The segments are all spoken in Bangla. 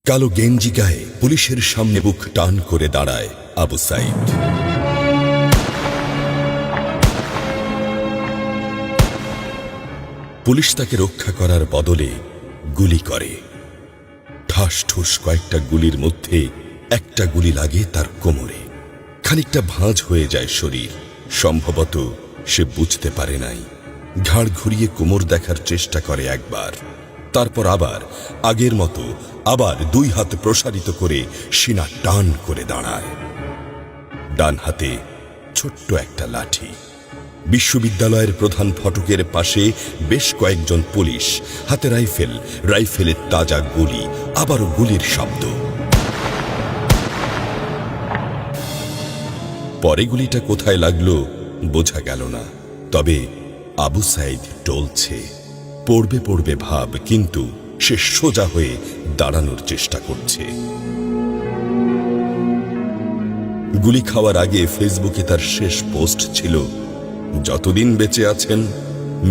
কালো গেঞ্জি গায়ে পুলিশের সামনে বুক টান করে দাঁড়ায় আবু সাইদ। পুলিশ তাকে রক্ষা করার বদলে গুলি করে। ঠাস ঠুস কয়েকটা গুলির মধ্যে একটা গুলি লাগে তার কোমরে। খানিকটা ভাঁজ হয়ে যায় শরীর। সম্ভবত সে বুঝতে পারে নাই। ঘাড় ঘুরিয়ে কোমর দেখার চেষ্টা করে একবার, তারপর আবার আগের মতো আবার দুই হাত প্রসারিত করে সিনা টান করে দাঁড়ায়। ডান হাতে ছোট্ট একটা লাঠি। বিশ্ববিদ্যালয়ের প্রধান ফটকের পাশে বেশ কয়েকজন পুলিশ, হাতে রাইফেল, রাইফেলের তাজা গুলি, আবারও গুলির শব্দ। পরে গুলিটা কোথায় লাগলো বোঝা গেল না। তবে আবু সাইদ টলছে। পড়বে পড়বে ভাব, কিন্তু সে সোজা হয়ে দাঁড়ানোর চেষ্টা করছে। গুলি খাওয়ার আগে ফেসবুকে তার শেষ পোস্ট ছিল, যতদিন বেঁচে আছেন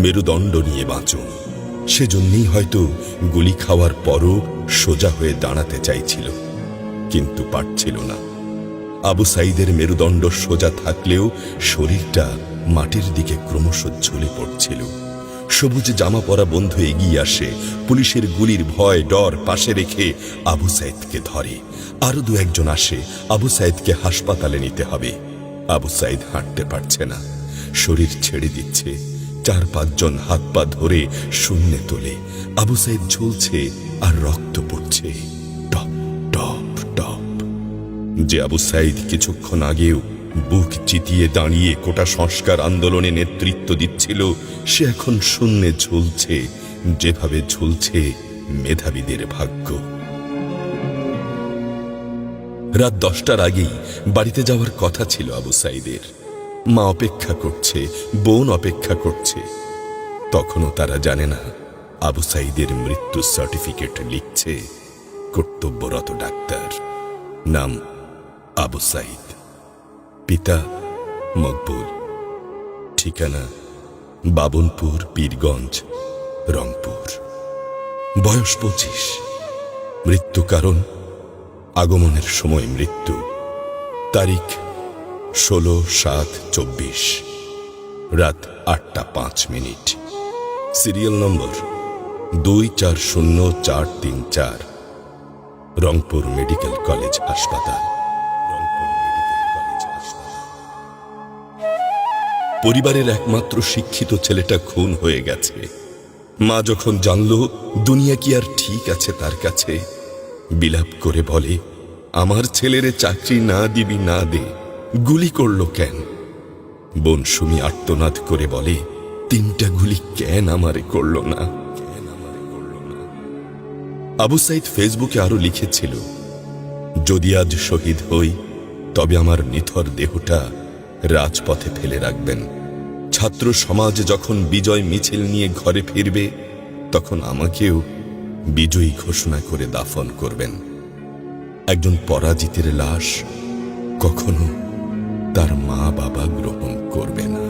মেরুদণ্ড নিয়ে বাঁচুন। সেজন্যই হয়তো গুলি খাওয়ার পরও সোজা হয়ে দাঁড়াতে চাইছিল, কিন্তু পারছিল না। আবু সাইদের মেরুদণ্ড সোজা থাকলেও শরীরটা মাটির দিকে ক্রমশ ঝুলে পড়ছিল। সবুজ জামা পরা বন্ধু এগিয়ে আসে, পুলিশের গুলির ভয় ডর পাশে রেখে আবু সাইদকে ধরে। আরো দু একজন আসে, আবু সাইদকে হাসপাতালে নিতে হবে। আবু সাইদ হাঁটতে পারছে না, শরীর ছেড়ে দিচ্ছে। 4-5 জন হাত পা ধরে শূন্যে তোলে। আবু সাইদ ঝুলছে আর রক্ত পড়ছে টপ টপ টপ। যে আবু সাইদ কিছুক্ষণ আগেও বুক চিতিয়ে দাঁড়িয়ে কোটা সংস্কার আন্দোলনে নেতৃত্ব দিচ্ছিল, সে এখন শূন্যে ঝুলছে, যেভাবে ঝুলছে মেধাবীদের ভাগ্য। রাত 10টার আগেই বাড়িতে যাওয়ার কথা ছিল আবু সাইদের। মা অপেক্ষা করছে, বোন অপেক্ষা করছে। তখনও তারা জানে না আবু সাইদের মৃত্যু সার্টিফিকেট লিখছে কর্তব্যরত ডাক্তার। নাম আবু সাইদ, পিতা মকবুল, ঠিকানা বাবনপুর, পীরগঞ্জ, রংপুর। বয়স 25। মৃত্যু কারণ আগমনের সময় মৃত্যু। তারিখ 16/7/24, রাত 8টা 5 minute. Serial number 240434, Rangpur medical college হাসপাতাল। পরিবারের একমাত্র শিক্ষিত ছেলেটা খুন হয়ে গেছে। মা যখন জানল দুনিয়া কি আর ঠিক আছে তার কাছে, বিলাপ করে বলে, আমার ছেলেরে চাকরি না দিবি না দে, গুলি করলো কেন? বোন সুমি আর্তনাদ করে বলে, 3টা গুলি কেন আমারে করলো না? আবু সাইদ ফেসবুকে আরো লিখেছিল, যদি আজ শহীদ হই তবে আমার নিথর দেহটা রাজপথে ফেলে রাখবেন। ছাত্র সমাজ যখন বিজয় মিছিল নিয়ে ঘরে ফিরবে, তখন আমাকেও বিজয়ী ঘোষণা করে দাফন করবেন। একজন পরাজিতের লাশ কখনো তার মা বাবা গ্রহণ করবে না।